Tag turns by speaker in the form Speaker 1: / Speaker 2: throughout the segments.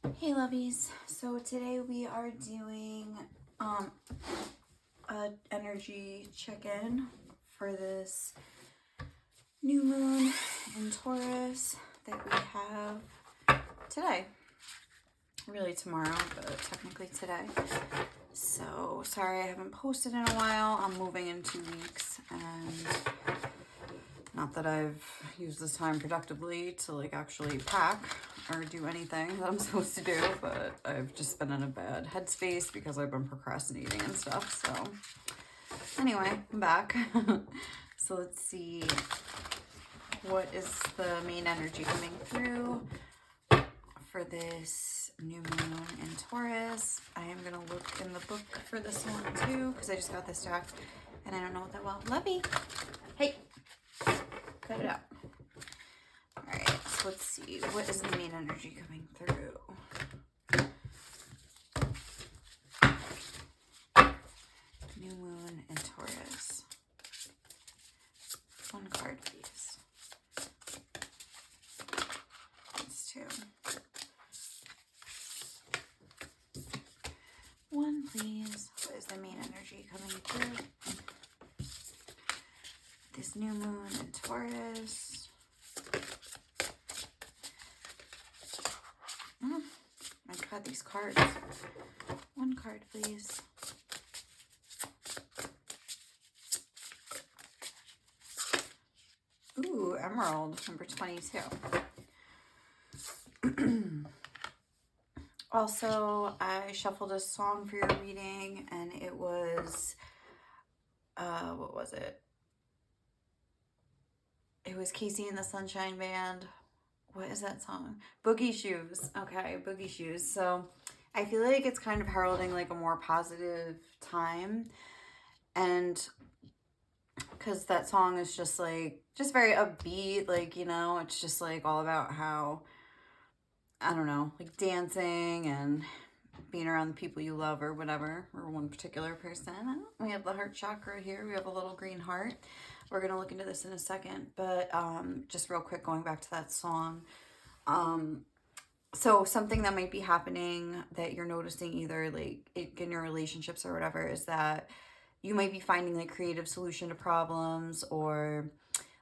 Speaker 1: Hey lovies, so today we are doing a energy check-in for this new moon in Taurus that we have today. Really tomorrow, but technically today. So sorry I haven't posted in a while. I'm moving in 2 weeks, and not that I've used this time productively to like actually pack or do anything that I'm supposed to do, but I've just been in a bad headspace because I've been procrastinating and stuff. So anyway, I'm back. So let's see what is the main energy coming through for this new moon in Taurus. I am going to look in the book for this one too, because I just got this deck and I don't know it that well. Lovey, hey, cut it out. Alright, so let's see. What is the main energy coming through? New moon in Taurus. One card, please. That's 2. One, please. What is the main energy coming through? This new moon in Taurus. Oh my god, these cards. One card, please. Ooh, Emerald, number 22. Also, I shuffled a song for your reading, and it was, what was it? It was Casey and the Sunshine Band. What is that song? Boogie Shoes. Okay, Boogie Shoes. So I feel like it's kind of heralding like a more positive time. And because that song is just like, just very upbeat. Like, you know, it's just like all about how, I don't know, like dancing and being around the people you love or whatever, or one particular person. We have the heart chakra here. We have a little green heart. We're going to look into this in a second, but just real quick, going back to that song. So something that might be happening that you're noticing either like in your relationships or whatever is that you might be finding like creative solution to problems, or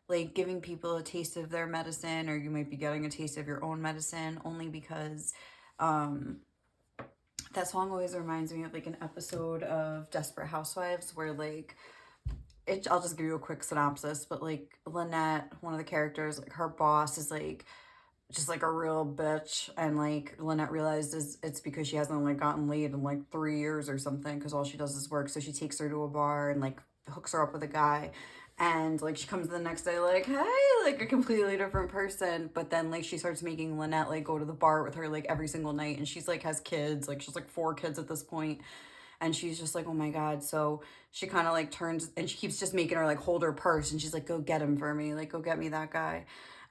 Speaker 1: like giving people a taste of their medicine, or you might be getting a taste of your own medicine, only because that song always reminds me of like an episode of Desperate Housewives where like I'll just give you a quick synopsis, but like Lynette, one of the characters, like her boss is like just like a real bitch, and like Lynette realizes it's because she hasn't like gotten laid in like 3 years or something, because all she does is work. So she takes her to a bar and like hooks her up with a guy, and like she comes the next day like, hey, like a completely different person. But then like she starts making Lynette like go to the bar with her like every single night, and she's like has kids, like she's like 4 kids at this point. And she's just like, oh my god. So she kind of like turns, and she keeps just making her like hold her purse, and she's like, go get him for me, like go get me that guy.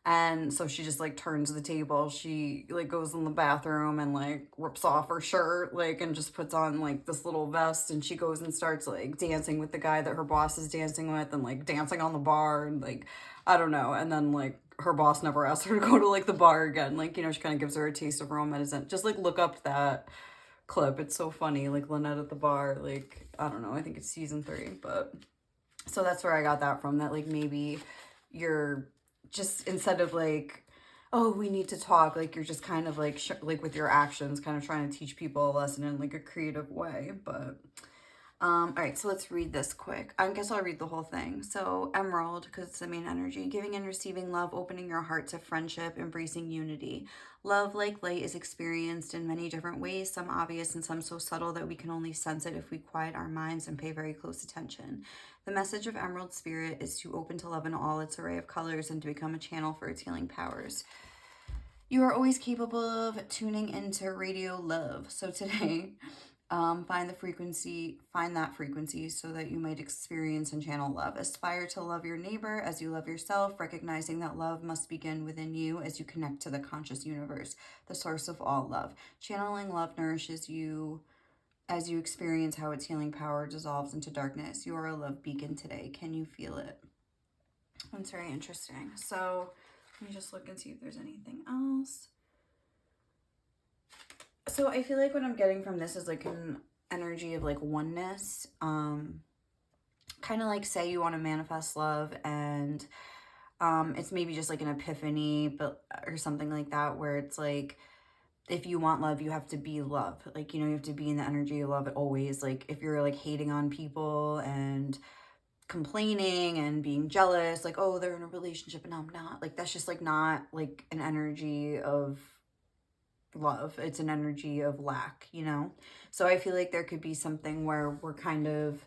Speaker 1: And so she just like turns the table. She like goes in the bathroom and like rips off her shirt, like, and just puts on like this little vest, and she goes and starts like dancing with the guy that her boss is dancing with, and like dancing on the bar, and like I don't know. And then like her boss never asks her to go to like the bar again. Like, you know, she kind of gives her a taste of her own medicine. Just like look up that clip. It's so funny. Like Lynette at the bar, like I don't know, I think it's season 3. But so that's where I got that from, that like maybe you're just, instead of like, oh, we need to talk, like you're just kind of like like with your actions kind of trying to teach people a lesson in like a creative way. But all right, so let's read this quick. I guess I'll read the whole thing. So Emerald, because it's the main energy: giving and receiving love, opening your heart to friendship, embracing unity. Love, like light, is experienced in many different ways, some obvious and some so subtle that we can only sense it if we quiet our minds and pay very close attention. The message of Emerald Spirit is to open to love in all its array of colors and to become a channel for its healing powers. You are always capable of tuning into radio love. So today, find that frequency so that you might experience and channel love. Aspire to love your neighbor as you love yourself, recognizing that love must begin within you as you connect to the conscious universe, the source of all love. Channeling love nourishes you as you experience how its healing power dissolves into darkness. You are a love beacon today. Can you feel it? That's very interesting. So let me just look and see if there's anything else. So I feel like what I'm getting from this is like an energy of like oneness. Kind of like say you want to manifest love and it's maybe just like an epiphany, but or something like that, where it's like, if you want love, you have to be love. Like, you know, you have to be in the energy of love always. Like, if you're like hating on people and complaining and being jealous, like, oh, they're in a relationship and I'm not, like, that's just like not like an energy of love. It's an energy of lack, you know? So I feel like there could be something where we're kind of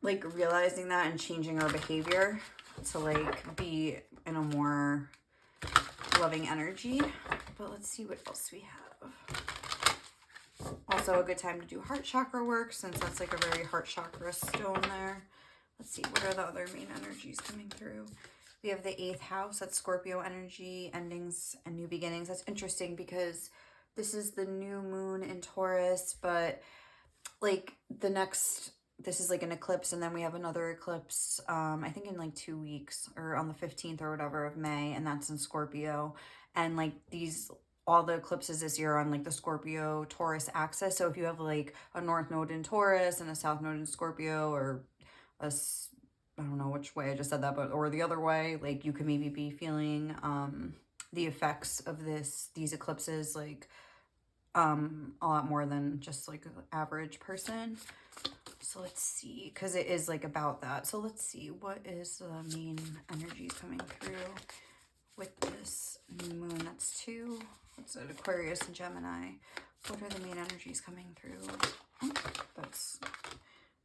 Speaker 1: like realizing that and changing our behavior to like be in a more loving energy. But let's see what else we have. Also a good time to do heart chakra work, since that's like a very heart chakra stone there. Let's see, what are the other main energies coming through? We have the 8th house, that's Scorpio energy, endings and new beginnings. That's interesting because this is the new moon in Taurus, but like this is like an eclipse, and then we have another eclipse, I think in like 2 weeks, or on the 15th or whatever of May, and that's in Scorpio. And like all the eclipses this year are on like the Scorpio Taurus axis. So if you have like a north node in Taurus and a south node in Scorpio, or I don't know which way I just said that, but or the other way, like you could maybe be feeling the effects of these eclipses like a lot more than just like an average person. So let's see, because it is like about that. So let's see, what is the main energies coming through with this new moon? That's 2. What's it? Aquarius and Gemini. What are the main energies coming through?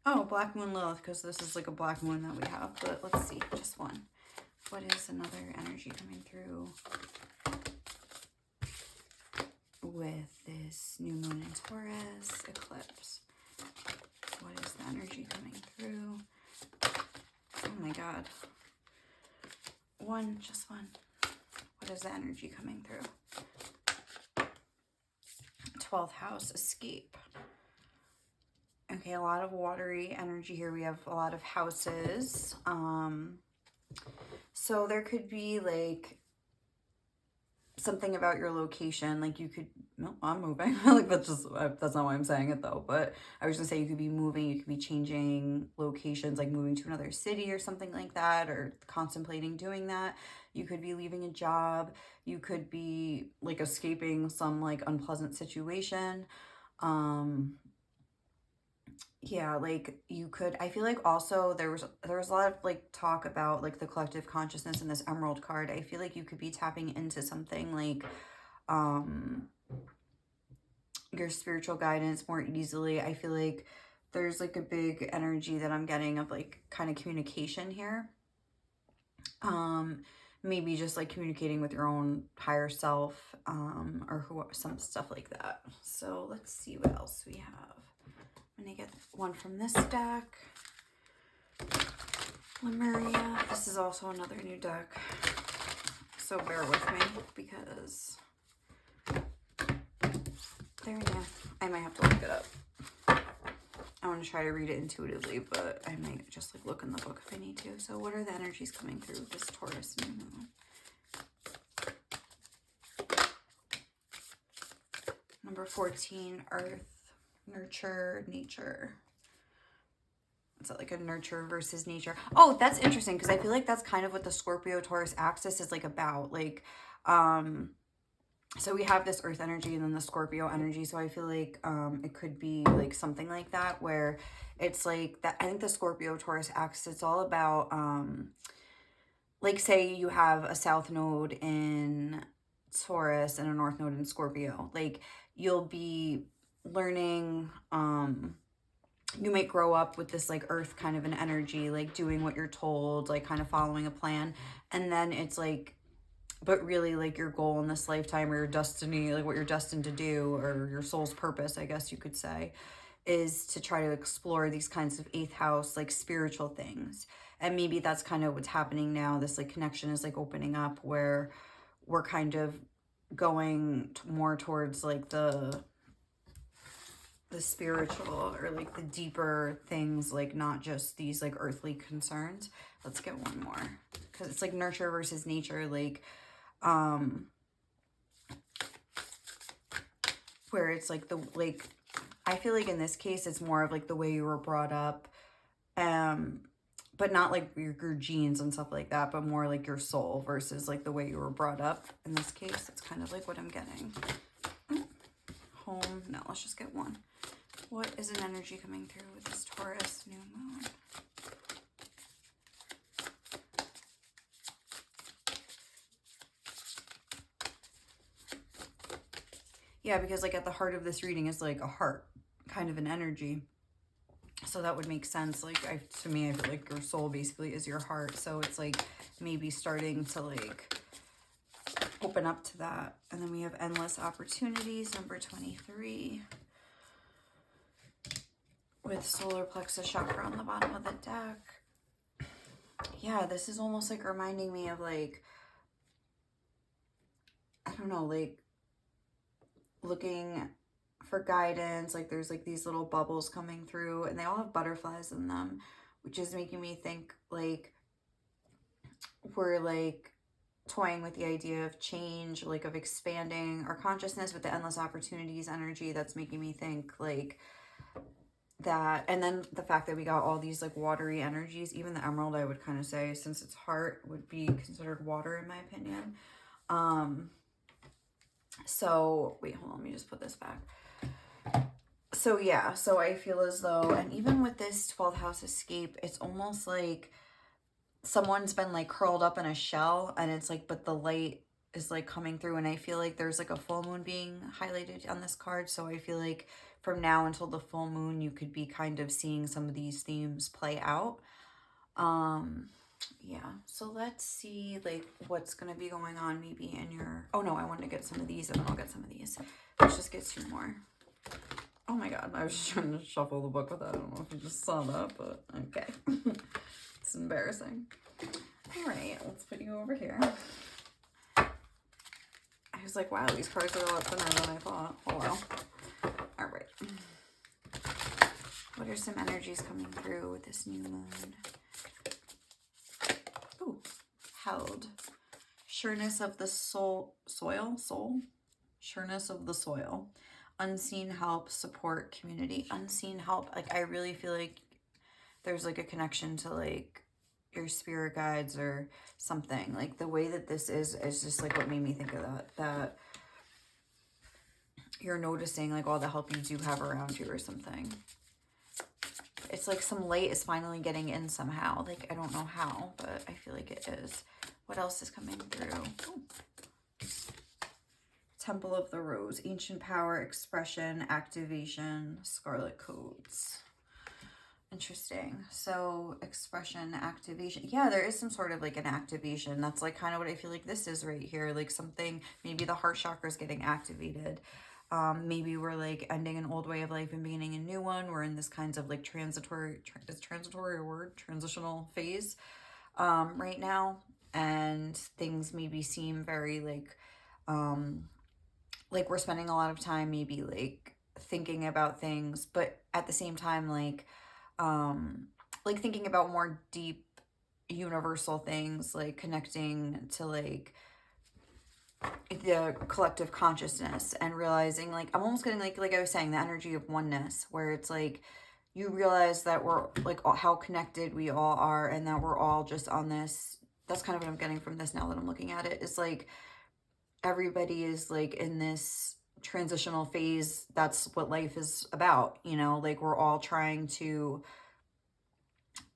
Speaker 1: Oh, Black Moon Lilith, because this is like a black moon that we have. But let's see, just one. What is another energy coming through with this new moon in Taurus eclipse? What is the energy coming through? Oh my God. Just one. What is the energy coming through? 12th house, escape. Okay, a lot of watery energy here. We have a lot of houses. So there could be like something about your location, like you could, no, I'm moving. Like that's not why I'm saying it though, but I was gonna say you could be moving, you could be changing locations, like moving to another city or something like that, or contemplating doing that. You could be leaving a job, you could be like escaping some like unpleasant situation. Yeah, like you could, I feel like also there was a lot of like talk about like the collective consciousness in this Emerald card. I feel like you could be tapping into something like your spiritual guidance more easily. I feel like there's like a big energy that I'm getting of like kind of communication here. Maybe just like communicating with your own higher self, or some stuff like that. So let's see what else we have. I'm gonna get one from this deck. Lemuria. This is also another new deck, so bear with me because I might have to look it up. I want to try to read it intuitively, but I might just like look in the book if I need to. So what are the energies coming through this Taurus new moon? Number 14, Earth, nurture, nature. Is that like a nurture versus nature? Oh, that's interesting, because I feel like that's kind of what the Scorpio Taurus axis is like about. Like, so we have this Earth energy and then the Scorpio energy. So I feel like it could be like something like that, where it's like that. I think the Scorpio Taurus axis, it's all about like say you have a south node in Taurus and a north node in Scorpio. Like you'll be learning, you might grow up with this like earth kind of an energy, like doing what you're told, like kind of following a plan. And then it's like, but really like your goal in this lifetime, or your destiny, like what you're destined to do, or your soul's purpose, I guess you could say, is to try to explore these kinds of 8th house, like spiritual things. And maybe that's kind of what's happening now. This like connection is like opening up, where we're kind of going more towards like the spiritual, or like the deeper things, like not just these like earthly concerns. Let's get one more, because it's like nurture versus nature. Like where it's like the, like, I feel like in this case, it's more of like the way you were brought up, but not like your genes and stuff like that, but more like your soul versus like the way you were brought up. In this case, it's kind of like what I'm getting. Home. No, let's just get one. What is an energy coming through with this Taurus new moon? Yeah, because like at the heart of this reading is like a heart, kind of an energy. So that would make sense. Like, to me, I feel like your soul basically is your heart. So it's like maybe starting to like open up to that. And then we have endless opportunities, number 23. With solar plexus chakra on the bottom of the deck. Yeah, this is almost like reminding me of like, I don't know, like looking for guidance. Like there's like these little bubbles coming through and they all have butterflies in them, which is making me think like we're like toying with the idea of change, like of expanding our consciousness with the endless opportunities energy. That's making me think like that. And then the fact that we got all these like watery energies, even the emerald, I would kind of say, since its heart would be considered water in my opinion. So wait, hold on, let me just put this back. So yeah, so I feel as though, and even with this 12th house escape, it's almost like someone's been like curled up in a shell, and it's like, but the light is like coming through, and I feel like there's like a full moon being highlighted on this card. So I feel like from now until the full moon, you could be kind of seeing some of these themes play out. Yeah, so let's see like what's gonna be going on maybe in your, oh no, I want to get some of these and then I'll get some of these. Let's just get 2 more. Oh my god, I was just trying to shuffle the book with that. I don't know if you just saw that, but okay. It's embarrassing. All right, let's put you over here. I was like, wow, these cards are a lot thinner than I thought. Oh well. All right. What are some energies coming through with this new moon? Ooh, held. Sureness of the soul. Sureness of the soil. Unseen help, support, community. Unseen help. Like, I really feel like there's like a connection to like your spirit guides or something. Like the way that this is just like what made me think of that you're noticing like all the help you do have around you or something. It's like some light is finally getting in somehow. Like, I don't know how, but I feel like it is. What else is coming through? Ooh. Temple of the Rose. Ancient power, expression, activation, scarlet codes. Interesting. So expression, activation. Yeah, there is some sort of like an activation. That's like kind of what I feel like this is right here. Like something, maybe the heart chakra is getting activated. Maybe we're like ending an old way of life and beginning a new one. We're in this kinds of like transitory, is transitory a word? Transitional phase right now. And things maybe seem very like we're spending a lot of time maybe like thinking about things, but at the same time like thinking about more deep universal things, like connecting to like the collective consciousness and realizing like I'm almost getting like I was saying, the energy of oneness, where it's like you realize that we're like how connected we all are and that we're all just on this. That's kind of what I'm getting from this now that I'm looking at it. It's like everybody is like in this transitional phase. That's what life is about, you know, like we're all trying to,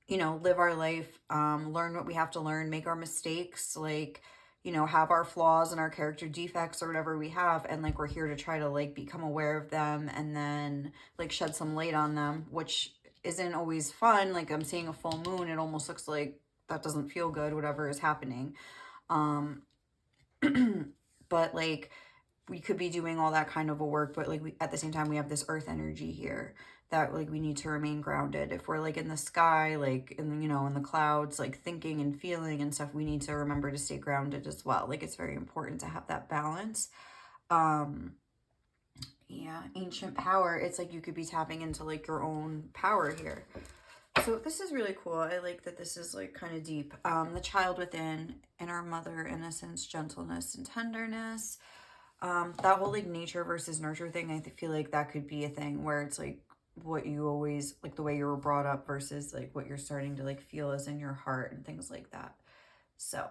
Speaker 1: you know, live our life, learn what we have to learn, make our mistakes, like, you know, have our flaws and our character defects or whatever we have. And like, we're here to try to like become aware of them and then like shed some light on them, which isn't always fun. Like I'm seeing a full moon. It almost looks like that doesn't feel good, whatever is happening. But like we could be doing all that kind of a work, but like at the same time, we have this earth energy here that like we need to remain grounded. If we're like in the sky, like in, you know, in the clouds, like thinking and feeling and stuff, we need to remember to stay grounded as well. Like it's very important to have that balance. Yeah, ancient power. It's like you could be tapping into like your own power here. So this is really cool. I like that this is like kind of deep. The child within, inner mother, innocence, gentleness, and tenderness. That whole like nature versus nurture thing, I feel like that could be a thing where it's like what you always, like the way you were brought up versus like what you're starting to like feel is in your heart and things like that. So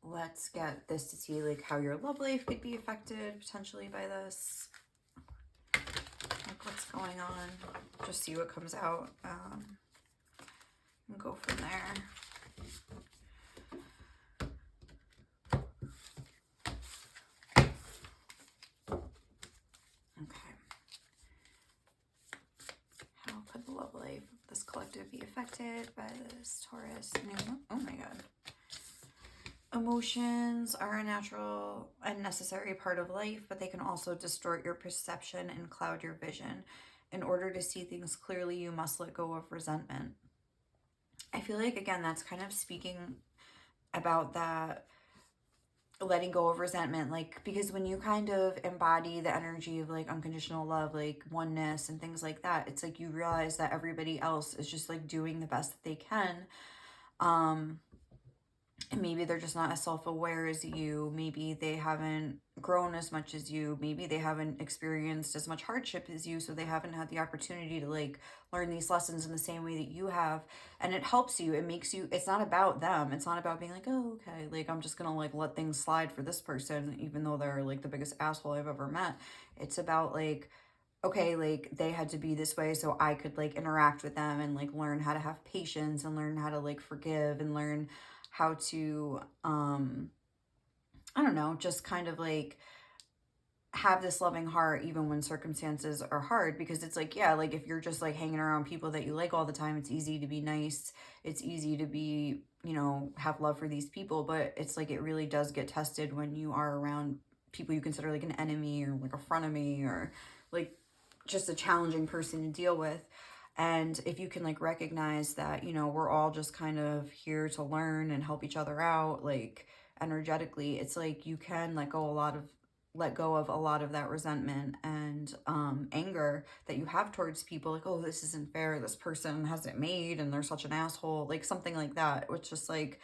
Speaker 1: let's get this to see like how your love life could be affected potentially by this. Like what's going on. Just see what comes out. And go from there. Okay. How could the love life of this collective be affected by this Taurus new? Oh my God. Emotions are a natural and necessary part of life, but they can also distort your perception and cloud your vision. In order to see things clearly, you must let go of resentment. I feel like, again, that's kind of speaking about that letting go of resentment, like, because when you kind of embody the energy of like unconditional love, like oneness and things like that, it's like you realize that everybody else is just like doing the best that they can. And maybe they're just not as self-aware as you. Maybe they haven't grown as much as you. Maybe they haven't experienced as much hardship as you, so they haven't had the opportunity to like learn these lessons in the same way that you have. And it helps you. It makes you, it's not about them. It's not about being like, oh, okay, like I'm just gonna like let things slide for this person, even though they're like the biggest asshole I've ever met. It's about like, okay, like they had to be this way so I could like interact with them and like learn how to have patience and learn how to like forgive and learn how to I don't know, just kind of like have this loving heart even when circumstances are hard. Because it's like, yeah, like if you're just like hanging around people that you like all the time, it's easy to be nice, it's easy to be, you know, have love for these people. But it's like it really does get tested when you are around people you consider like an enemy or like a frenemy or like just a challenging person to deal with. And if you can like recognize that, you know, we're all just kind of here to learn and help each other out, like energetically, it's like you can let go of a lot of that resentment and anger that you have towards people, like, oh, this isn't fair, this person has it made and they're such an asshole, like something like that, which just like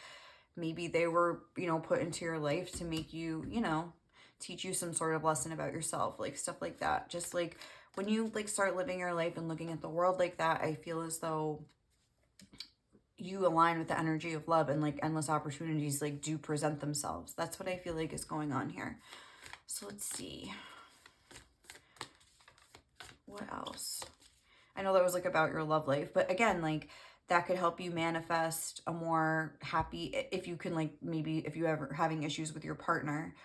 Speaker 1: maybe they were, you know, put into your life to make you, you know, teach you some sort of lesson about yourself, like stuff like that. Just like when you like start living your life and looking at the world like that, I feel as though you align with the energy of love and like endless opportunities like do present themselves. That's what I feel like is going on here. So let's see. What else? I know that was like about your love life, but again, like that could help you manifest a more happy, if you can like, maybe if you ever having issues with your partner,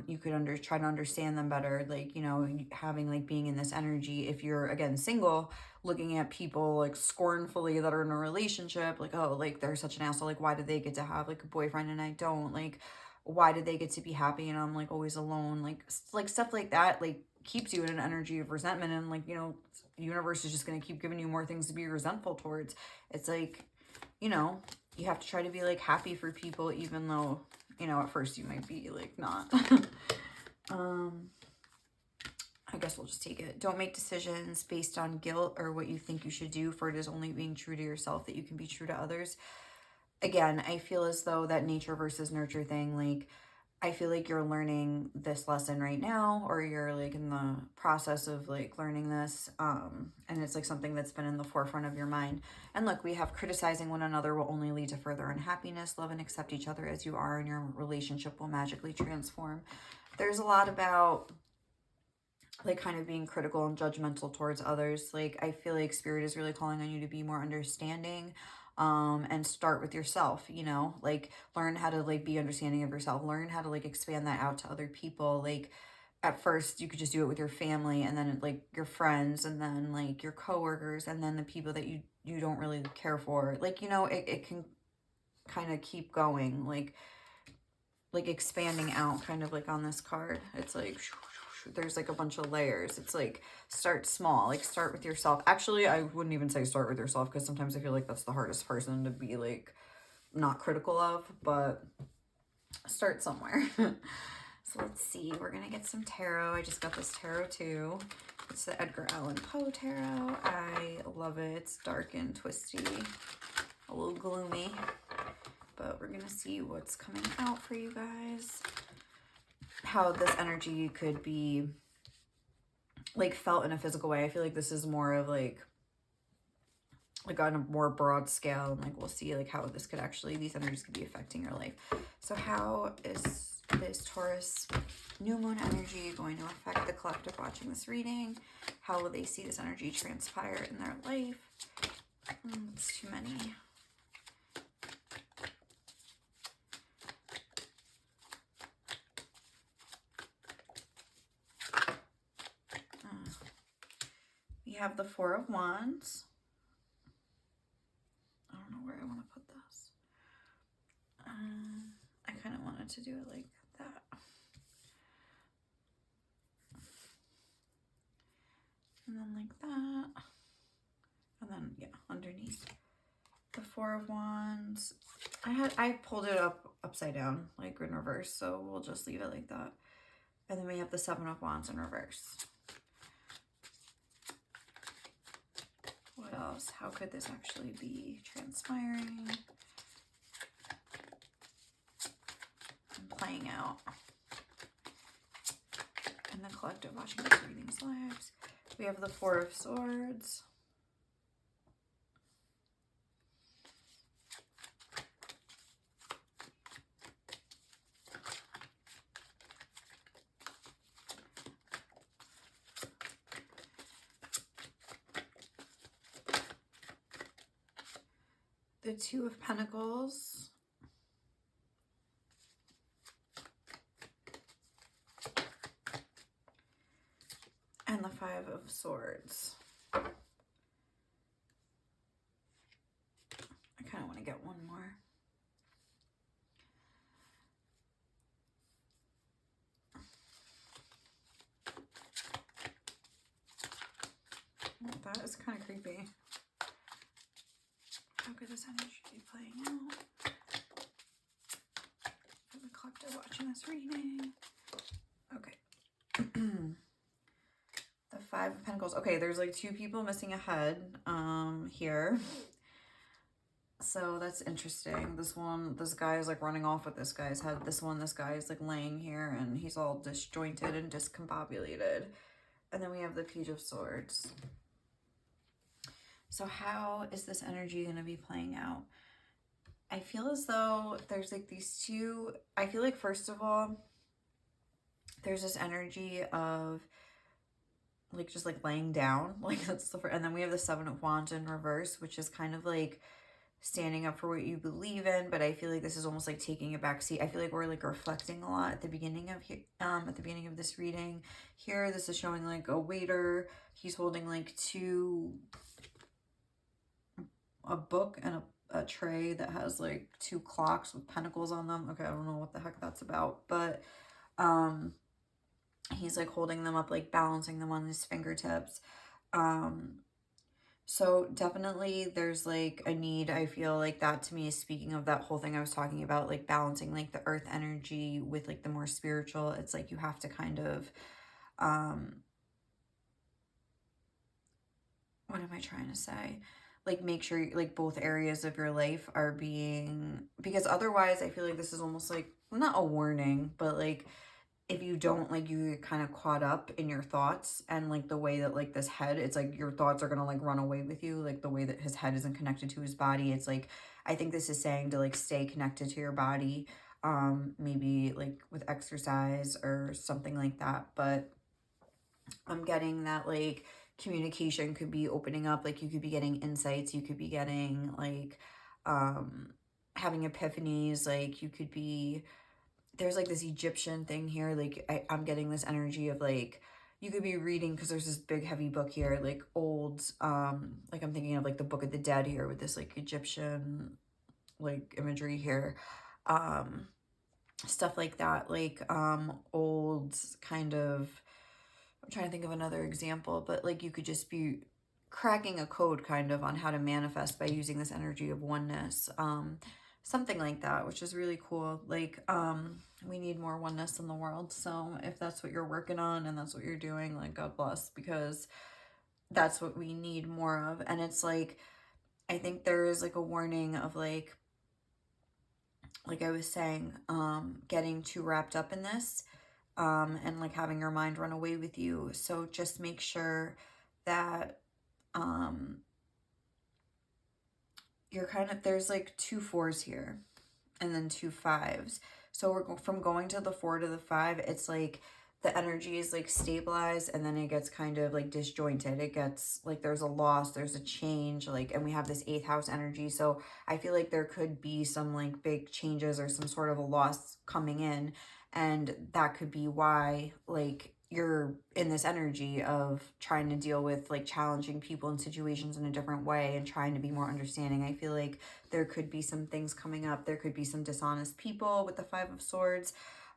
Speaker 1: you could try to understand them better, like, you know, having like being in this energy. If you're again single, looking at people like scornfully that are in a relationship, like, oh, like they're such an asshole, like why do they get to have like a boyfriend and I don't, like why did they get to be happy and I'm like always alone, like stuff like that, like keeps you in an energy of resentment. And like, you know, the universe is just going to keep giving you more things to be resentful towards. It's like, you know, you have to try to be like happy for people, even though, you know, at first you might be like not. I guess we'll just take it. Don't make decisions based on guilt or what you think you should do, for it is only being true to yourself that you can be true to others. Again, I feel as though that nature versus nurture thing, like I feel like you're learning this lesson right now, or you're like in the process of like learning this, and it's like something that's been in the forefront of your mind. And look, we have criticizing one another will only lead to further unhappiness. Love and accept each other as you are, and your relationship will magically transform. There's a lot about like kind of being critical and judgmental towards others. Like I feel like spirit is really calling on you to be more understanding, and start with yourself, you know, like learn how to like be understanding of yourself, learn how to like expand that out to other people. Like at first you could just do it with your family, and then like your friends, and then like your coworkers, and then the people that you don't really care for, like, you know, it can kind of keep going, like expanding out, kind of like on this card. It's like there's like a bunch of layers. It's like start small, like start with yourself. Actually, I wouldn't even say start with yourself, because sometimes I feel like that's the hardest person to be like not critical of, but start somewhere. So let's see, we're gonna get some tarot. I just got this tarot too. It's the Edgar Allan Poe tarot. I love it. It's dark and twisty, a little gloomy, but we're gonna see what's coming out for you guys. how this energy could be like felt in a physical way. I feel like this is more of like on a more broad scale, and like we'll see like how this could actually, these energies could be affecting your life. So how is this Taurus new moon energy going to affect the collective watching this reading? How will they see this energy transpire in their life? It's too many. We have the Four of Wands. I don't know where I want to put this. I kind of wanted to do it like that. And then like that. And then, yeah, underneath. The Four of Wands. I pulled it upside down, like in reverse, so we'll just leave it like that. And then we have the Seven of Wands in reverse. What else? How could this actually be transpiring and playing out in the collective watching this reading's lives? We have the Four of Swords. The Two of Pentacles. And the Five of Swords. I kind of want to get one more. Oh, that is kind of creepy. How could this energy be playing out for the collective watching this reading? Okay. The Five of Pentacles. Okay, there's like two people missing a head here. So that's interesting. This guy is like running off with this guy's head. This guy is like laying here and he's all disjointed and discombobulated. And then we have the Page of Swords. So how is this energy going to be playing out? I feel as though there's like these two, I feel like first of all, there's this energy of like just like laying down, like that's the first, and then we have the Seven of Wands in reverse, which is kind of like standing up for what you believe in, but I feel like this is almost like taking a back seat. I feel like we're like reflecting a lot at the beginning of this reading. Here, this is showing like a waiter. He's holding like a book and a tray that has like two clocks with pentacles on them. Okay, I don't know what the heck that's about, but he's like holding them up, like balancing them on his fingertips. So definitely there's like a need. I feel like that to me is speaking of that whole thing I was talking about, like balancing like the earth energy with like the more spiritual. It's like you have to kind of, what am I trying to say? Like make sure like both areas of your life are being, because otherwise I feel like this is almost like, not a warning, but like if you don't, like you get kind of caught up in your thoughts and like the way that like this head, it's like your thoughts are gonna like run away with you, like the way that his head isn't connected to his body. It's like, I think this is saying to like stay connected to your body, maybe like with exercise or something like that. But I'm getting that like communication could be opening up, like you could be getting insights, you could be getting like having epiphanies, like you could be, there's like this Egyptian thing here, like I'm getting this energy of like you could be reading, because there's this big heavy book here, like old like I'm thinking of like the Book of the Dead here with this like Egyptian like imagery here, stuff like that, like old kind of, I'm trying to think of another example, but like you could just be cracking a code kind of on how to manifest by using this energy of oneness, something like that, which is really cool. Like we need more oneness in the world, so if that's what you're working on and that's what you're doing, like God bless, because that's what we need more of. And it's like, I think there is like a warning of like I was saying, getting too wrapped up in this, and like having your mind run away with you. So just make sure that you're kind of, there's like 2 4s here and then 2 5s. So we're from going to the 4 to the 5, it's like the energy is like stabilized, and then it gets kind of like disjointed. It gets like there's a loss, there's a change, like, and we have this 8th house energy. So I feel like there could be some like big changes or some sort of a loss coming in, and that could be why like you're in this energy of trying to deal with like challenging people and situations in a different way and trying to be more understanding. I feel like there could be some things coming up. There could be some dishonest people with the 5 of Swords.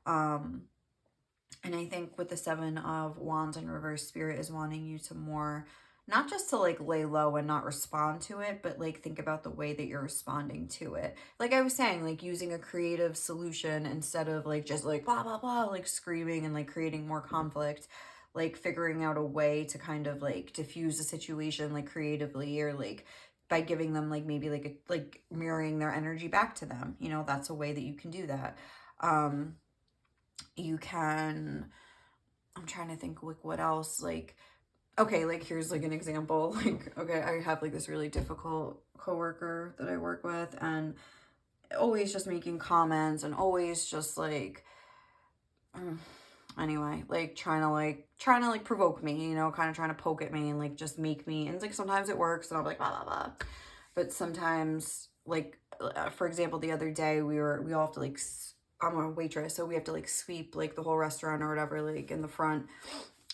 Speaker 1: And I think with the 7 of Wands in reverse, Spirit is wanting you to more, not just to like lay low and not respond to it, but like think about the way that you're responding to it. Like I was saying, like using a creative solution instead of like just like blah, blah, blah, like screaming and like creating more conflict, like figuring out a way to kind of like diffuse the situation like creatively, or like by giving them like maybe like a, like mirroring their energy back to them. You know, that's a way that you can do that. You can, I'm trying to think like what else, like, okay, like here's like an example, like, okay, I have like this really difficult coworker that I work with, and always just making comments and always just like, anyway, like trying to like provoke me, you know, kind of trying to poke at me and like just make me, and it's like sometimes it works and I'm like blah blah blah, but sometimes like for example the other day we all have to like, I'm a waitress, so we have to like sweep like the whole restaurant or whatever, like in the front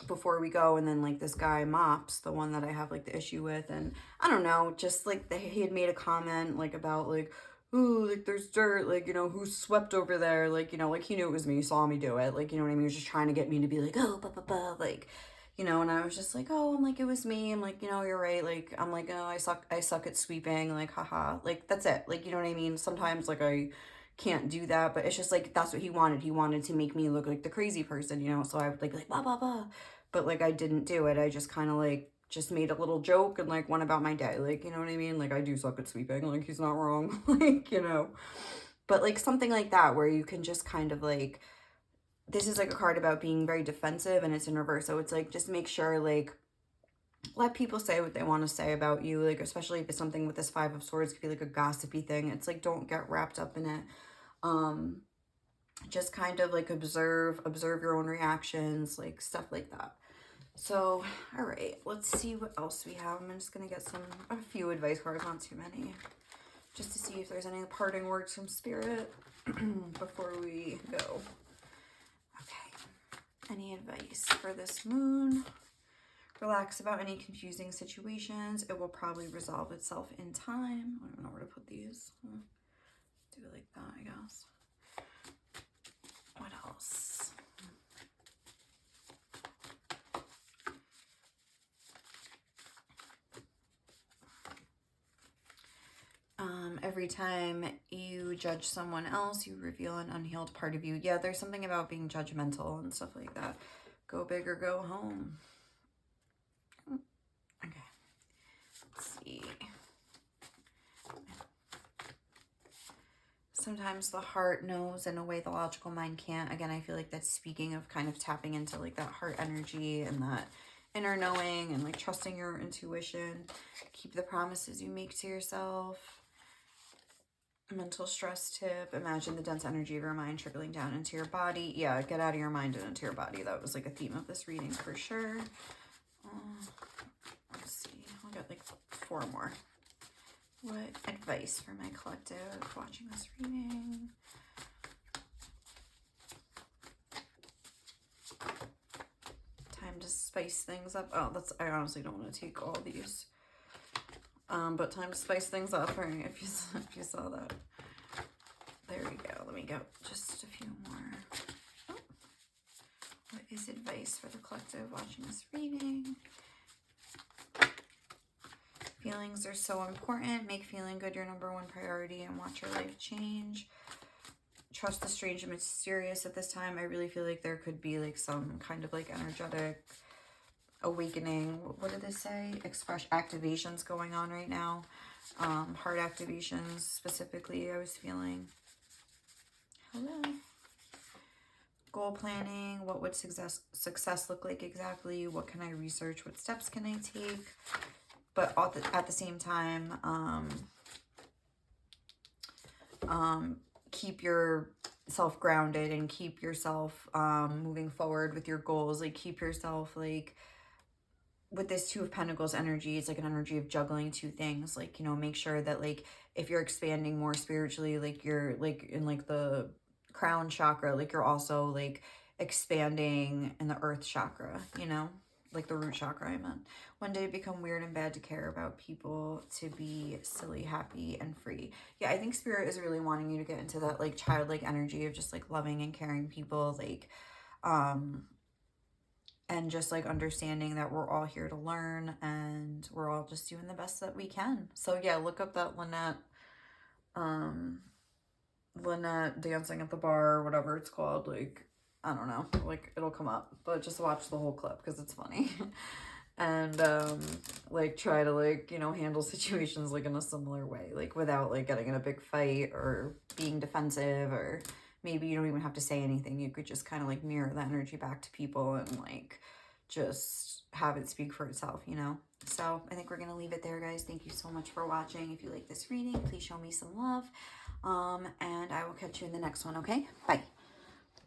Speaker 1: before we go, and then like this guy mops, the one that I have like the issue with, and I don't know, just like he had made a comment like about like, ooh, like there's dirt, like, you know, who swept over there, like, you know, like he knew it was me, he saw me do it, like, you know what I mean, he was just trying to get me to be like, oh, blah blah blah, like, you know, and I was just like, oh, I'm like, it was me, I'm like, you know, you're right, like, I'm like, oh, I suck at sweeping, like, haha, like, that's it, like, you know what I mean, sometimes like I can't do that, but it's just like that's what he wanted to make me look like the crazy person, you know, so I would like blah blah blah, but like I didn't do it. I just kind of like just made a little joke and like went about my day, like, you know what I mean, like I do suck at sweeping, like he's not wrong, like, you know, but like something like that where you can just kind of like, this is like a card about being very defensive and it's in reverse, so it's like just make sure like let people say what they want to say about you, like especially if it's something with this 5 of Swords, it could be like a gossipy thing, it's like don't get wrapped up in it. Just kind of like observe your own reactions, like stuff like that. So, all right, let's see what else we have. I'm just going to get a few advice cards, not too many, just to see if there's any parting words from Spirit before we go. Okay, any advice for this moon? Relax about any confusing situations. It will probably resolve itself in time. I don't know where to put these. Do it like that, I guess. What else? Every time you judge someone else, you reveal an unhealed part of you. Yeah, there's something about being judgmental and stuff like that. Go big or go home. Okay. Let's see. Sometimes the heart knows in a way the logical mind can't. Again, I feel like that's speaking of kind of tapping into like that heart energy and that inner knowing and like trusting your intuition. Keep the promises you make to yourself. Mental stress tip. Imagine the dense energy of your mind trickling down into your body. Yeah, get out of your mind and into your body. That was like a theme of this reading for sure. Let's see. I'll get like 4 more. What advice for my collective watching this reading? Time to spice things up. Oh, I honestly don't want to take all these. But time to spice things up, right? If you saw that. There we go. Let me go just a few more. Oh. What is advice for the collective watching this reading? Feelings are so important. Make feeling good your #1 priority and watch your life change. Trust the strange and mysterious at this time. I really feel like there could be like some kind of like energetic awakening. What did this say? Express activations going on right now. Heart activations specifically, I was feeling. Hello. goal planning. What would success look like exactly? What can I research? What steps can I take? But at the same time, keep yourself grounded and keep yourself moving forward with your goals. Like, keep yourself, like, with this Two of Pentacles energy, it's like an energy of juggling two things. Like, you know, make sure that, like, if you're expanding more spiritually, like, you're, like, in, like, the crown chakra, like, you're also, like, expanding in the earth chakra, you know? Like, the root chakra, I meant. One day it become weird and bad to care about people, to be silly, happy, and free. Yeah, I think Spirit is really wanting you to get into that, like, childlike energy of just, like, loving and caring people, like, and just, like, understanding that we're all here to learn and we're all just doing the best that we can. So yeah, look up that Lynette dancing at the bar, or whatever it's called. Like, I don't know, like, it'll come up, but just watch the whole clip because it's funny. And like, try to, like, you know, handle situations, like, in a similar way, like, without, like, getting in a big fight or being defensive, or maybe you don't even have to say anything. You could just kind of, like, mirror the energy back to people and, like, just have it speak for itself, you know? So I think we're going to leave it there, guys. Thank you so much for watching. If you like this reading, please show me some love. And I will catch you in the next one, okay? Bye.